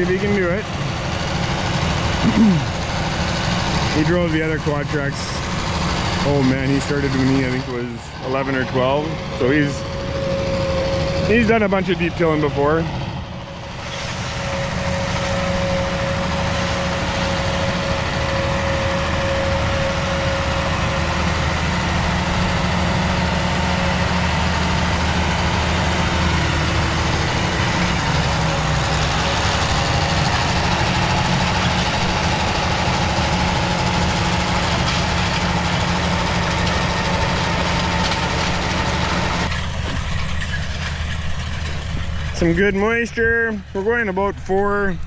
if he can do it. He drove the other quad trucks. Oh man, he started when he, I think, was 11 or 12. So he's done a bunch of deep tilling before. Some good moisture. We're going about 4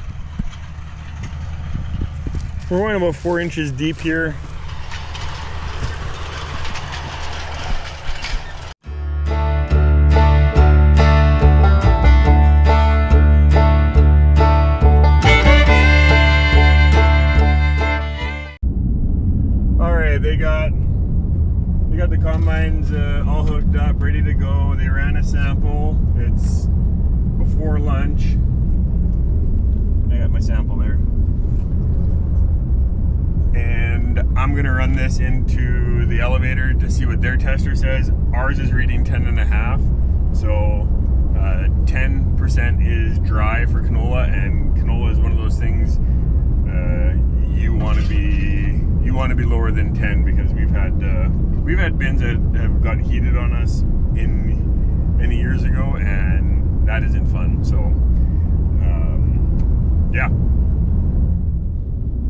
inches deep here. All right, they got the combines all hooked up, ready to go. They ran a sample. It's before lunch. I got my sample there. And I'm gonna run this into the elevator to see what their tester says. Ours is reading 10.5. So 10% is dry for canola, and canola is one of those things you want to be lower than 10, because we've had bins that have got heated on us in many years ago, and that isn't fun. So yeah,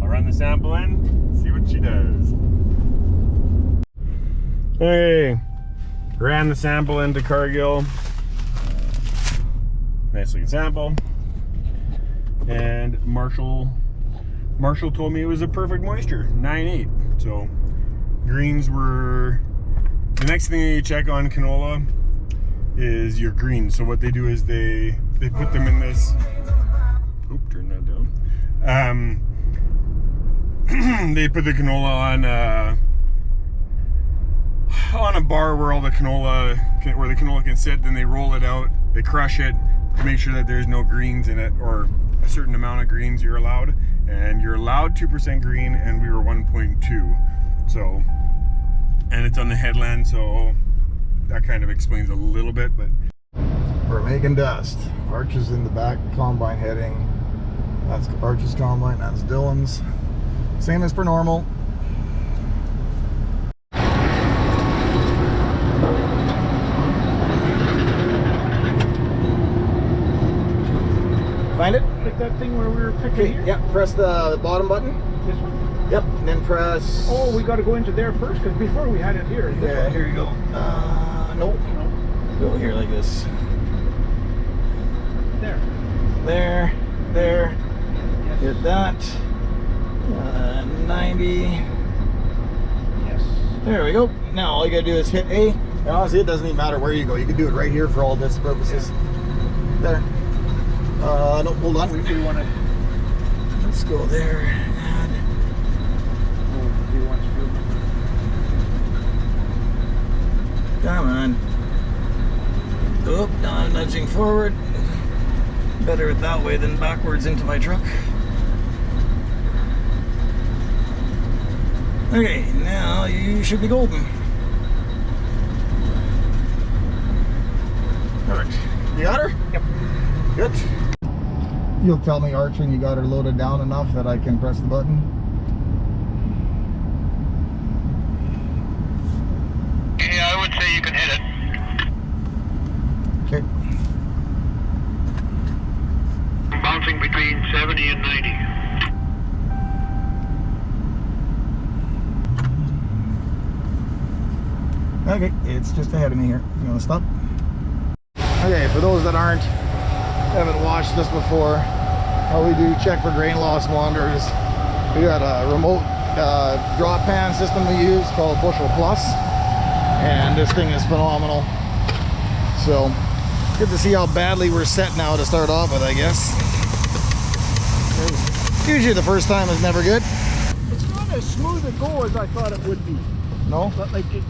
I'll run the sample in, see what she does. Hey, ran the sample into Cargill. Nice looking sample. And Marshall told me it was a perfect moisture, 9.8. So greens were the next thing you check on canola is your greens. So what they do is they put them in this. Oop, turn that down. They put the canola on a bar where the canola can sit. Then they roll it out. They crush it to make sure that there's no greens in it, or a certain amount of greens you're allowed. And you're allowed 2% green, and we were 1.2. So, and it's on the headland, so that kind of explains a little bit. But we're making dust. Arch is in the back, combine heading. That's Arch's combine, that's Dylan's. Same as per normal. Find it? Like that thing where we were picking here? Yep, press the bottom button. This one? Yep, and then press... Oh, we got to go into there first, because before we had it here. Yeah, here you go. Nope. No. Go here like this. There. There. There. Yes. Hit that. 90. Yes. There we go. Now all you gotta do is hit A. And honestly, it doesn't even matter where you go. You can do it right here for all this purposes. There. No, hold on. We want to... Let's go there. Add. Oh, he wants to... Come on. Oop, now I'm nudging forward. Better it that way than backwards into my truck. Okay, now you should be golden. Alright. You got her? Yep. Good. You'll tell me, Arch, when you got her loaded down enough that I can press the button. Yeah, I would say you can hit it. Okay. I'm bouncing between 70 and 90. Okay, it's just ahead of me here. You want to stop? Okay, for those that haven't watched this before, how we do check for grain loss wanders. We got a remote drop pan system we use called Bushel Plus, and this thing is phenomenal. So good to see how badly we're set now to start off with, I guess. Usually the first time is never good. It's not as smooth a go as I thought it would be. No? But like it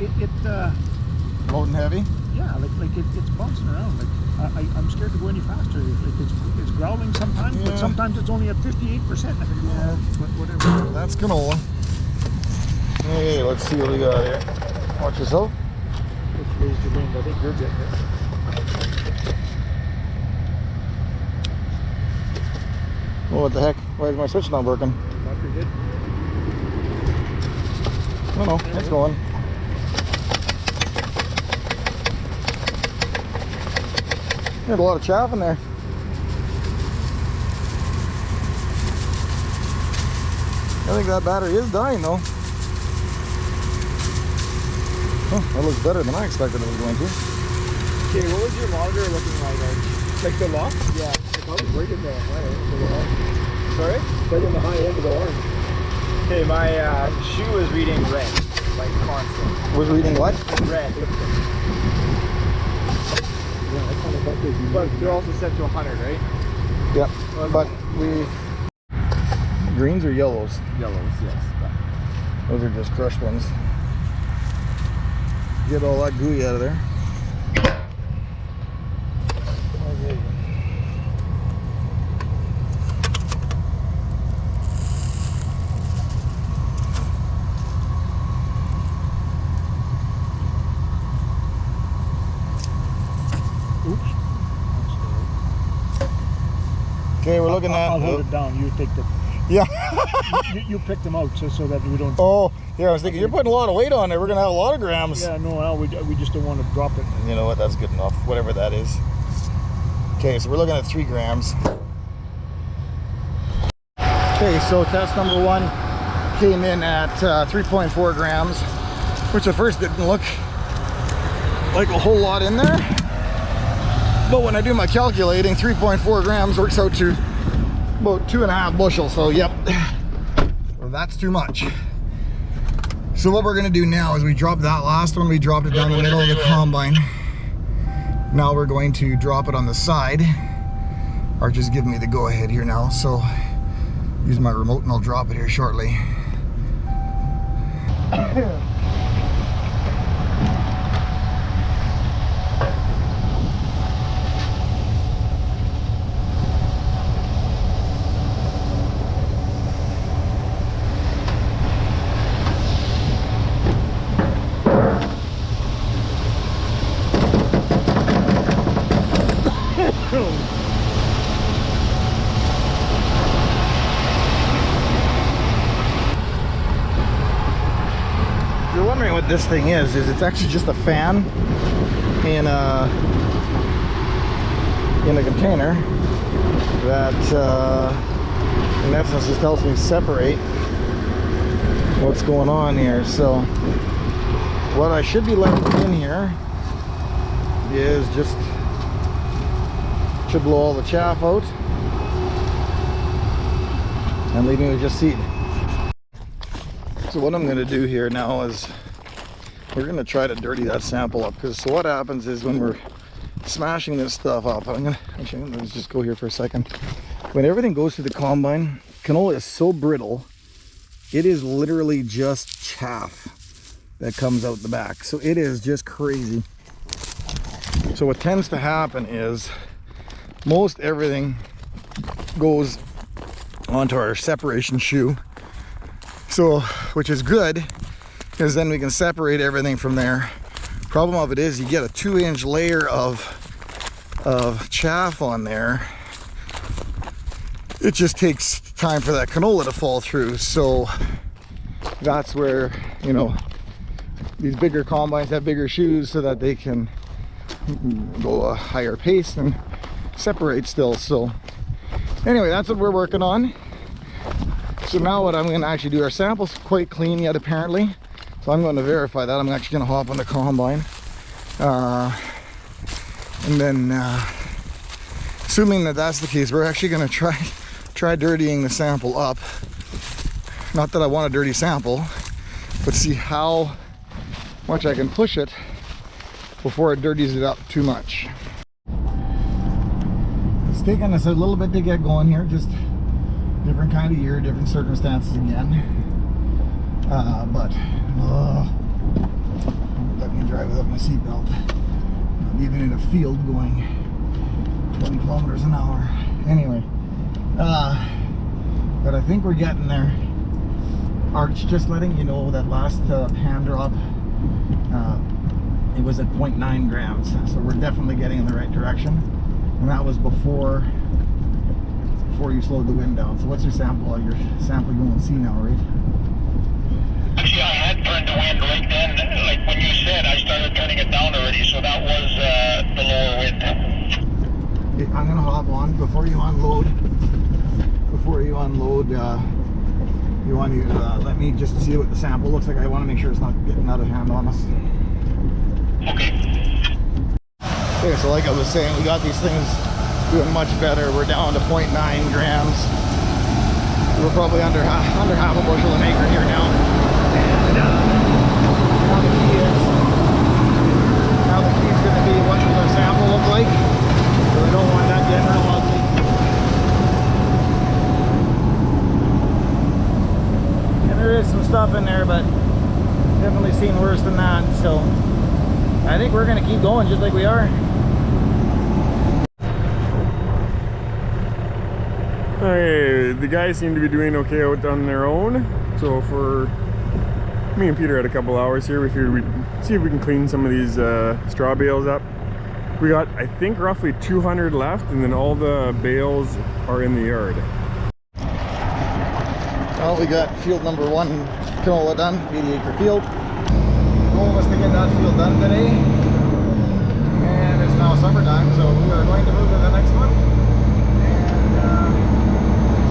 Loading heavy? Yeah, it's bouncing around. Like I'm scared to go any faster. Like it's growling sometimes, but sometimes it's only at 58%. I think, but whatever. That's canola. Hey, let's see what we got here. Watch yourself. Which way's the wind? I think you're getting it. Oh, what the heck? Why is my switch not working? Not pretty good. No, it's going. There's a lot of chaff in there. I think that battery is dying though. Oh, that looks better than I expected it was going to. Okay, what was your monitor looking like, Arch? Like the lock? Yeah, it's probably right in the high end of the orange. Sorry? Right in the high end of the orange. Okay, my shoe is reading red, like constant. Was reading what? Red. But they're also set to 100, right? Yep. But greens or yellows? Yellows, yes. Those are just crushed ones. Get all that gooey out of there. Okay. Oops. Okay, we're looking at. I'll hold it down. You take the. Yeah. you pick them out so that we don't. Oh, yeah. I was thinking you're putting a lot of weight on there. We're gonna have a lot of grams. Yeah, no, we just don't want to drop it. You know what? That's good enough. Whatever that is. Okay, so we're looking at 3 grams. Okay, so test number 1 came in at 3.4 grams, which at first didn't look like a whole lot in there. But when I do my calculating, 3.4 grams works out to about 2.5 bushels. So yep, well, that's too much. So what we're gonna do now is we dropped that last one, we dropped it down the middle of the combine. Now we're going to drop it on the side. Arch is giving me the go ahead here now, so use my remote and I'll drop it here shortly. If you're wondering what this thing is it's actually just a fan in a container that in essence just helps me separate what's going on here. So what I should be letting in here is just should blow all the chaff out and leave me with just seed. So what I'm going to do here now is we're going to try to dirty that sample up, because so what happens is when we're smashing this stuff up, let's just go here for a second. When everything goes through the combine, canola is so brittle, it is literally just chaff that comes out the back. So it is just crazy. So what tends to happen is most everything goes onto our separation shoe, so which is good because then we can separate everything from there. Problem of it is you get a 2-inch layer of chaff on there. It just takes time for that canola to fall through. So that's where, you know, these bigger combines have bigger shoes so that they can go a higher pace and separate still. So anyway, that's what we're working on. So now what I'm going to actually do, our sample's quite clean yet apparently, so I'm going to verify that. I'm actually going to hop on the combine and then assuming that that's the case, we're actually going to try dirtying the sample up. Not that I want a dirty sample, but see how much I can push it before it dirties it up too much. It's taking us a little bit to get going here, just different kind of year, different circumstances again. But let me drive without my seatbelt. even in a field going 20 kilometers an hour. Anyway, but I think we're getting there. Arch, just letting you know that last hand drop, it was at 0.9 grams, so we're definitely getting in the right direction, and that was before you slowed the wind down. So what's your sample? Your sample you won't see now, right? Actually, I had turned the wind right then. Like when you said, I started turning it down already, so that was the lower wind. Okay, I'm gonna hop on before you unload. You want to let me just see what the sample looks like. I want to make sure it's not getting out of hand on us. Okay, so like I was saying, we got these things doing much better. We're down to 0.9 grams. We're probably under half a bushel an acre here now. And now the key is going to be what does our sample look like. So we don't want that getting real ugly. And there is some stuff in there, but definitely seen worse than that. So I think we're going to keep going just like we are. Okay, the guys seem to be doing okay out on their own. So for me and Peter had a couple hours here, we figured we'd see if we can clean some of these straw bales up. We got, I think, roughly 200 left, and then all the bales are in the yard. Well, we got field number 1 canola done, 80-acre field. The goal was to get that field done today, and it's now summertime, so we are going to move to the next one, and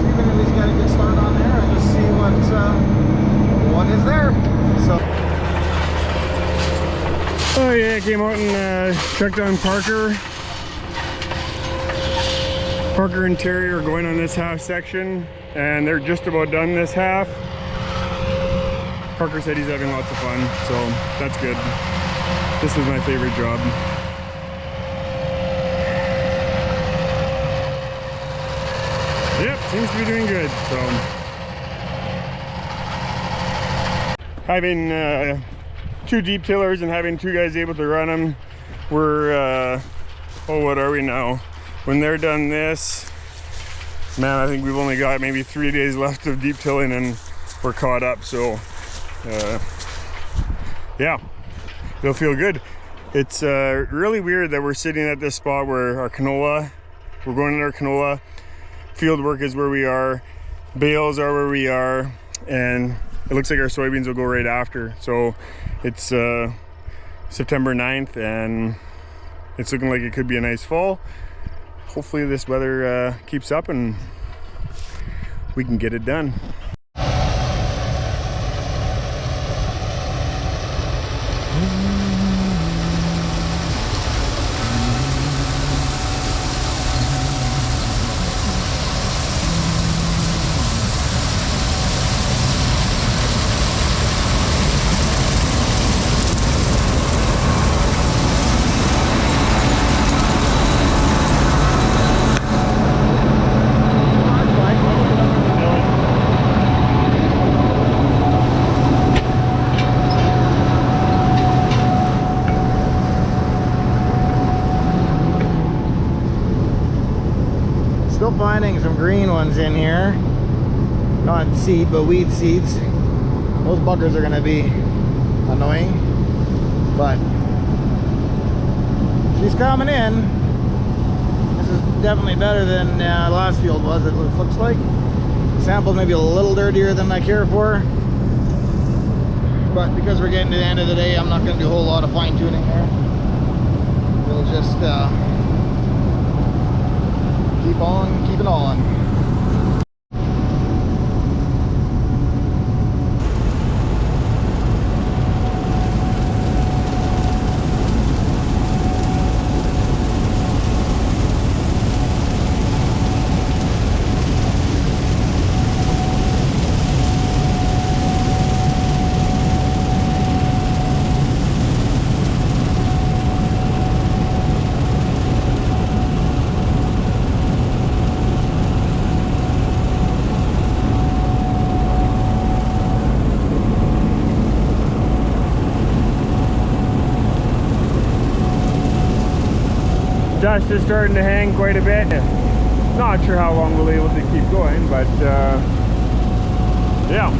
see if we can at least get a good start on there and just see what is there. So. Oh yeah, I came out and checked on Parker. Parker and Terry are going on this half section, and they're just about done this half. Parker said he's having lots of fun, so that's good. This is my favorite job. Yep, seems to be doing good, so. Having 2 deep tillers and having 2 guys able to run them, we're, what are we now? When they're done this, man, I think we've only got maybe 3 days left of deep tilling and we're caught up, so yeah, it'll feel good. It's really weird that we're sitting at this spot where our canola, we're going in our canola, field work is where we are, bales are where we are, and it looks like our soybeans will go right after. So it's September 9th and it's looking like it could be a nice fall. Hopefully this weather keeps up and we can get it done. Still finding some green ones in here. Not seed, but weed seeds. Those buggers are going to be annoying. But she's coming in. This is definitely better than last field was, it looks like. The sample's maybe a little dirtier than I care for. But because we're getting to the end of the day, I'm not going to do a whole lot of fine tuning here. We'll just keep on keeping on. dust is starting to hang quite a bit. Not sure how long we'll be able to keep going, but yeah.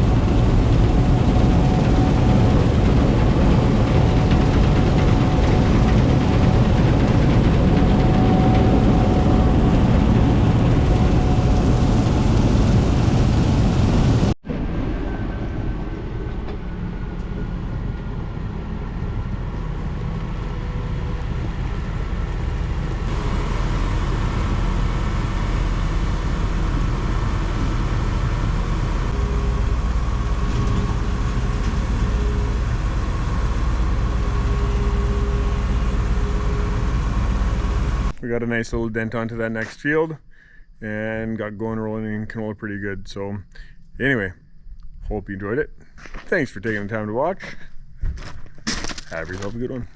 We got a nice little dent onto that next field and got going rolling in canola pretty good. So anyway, hope you enjoyed it. Thanks for taking the time to watch. Have yourself a good one.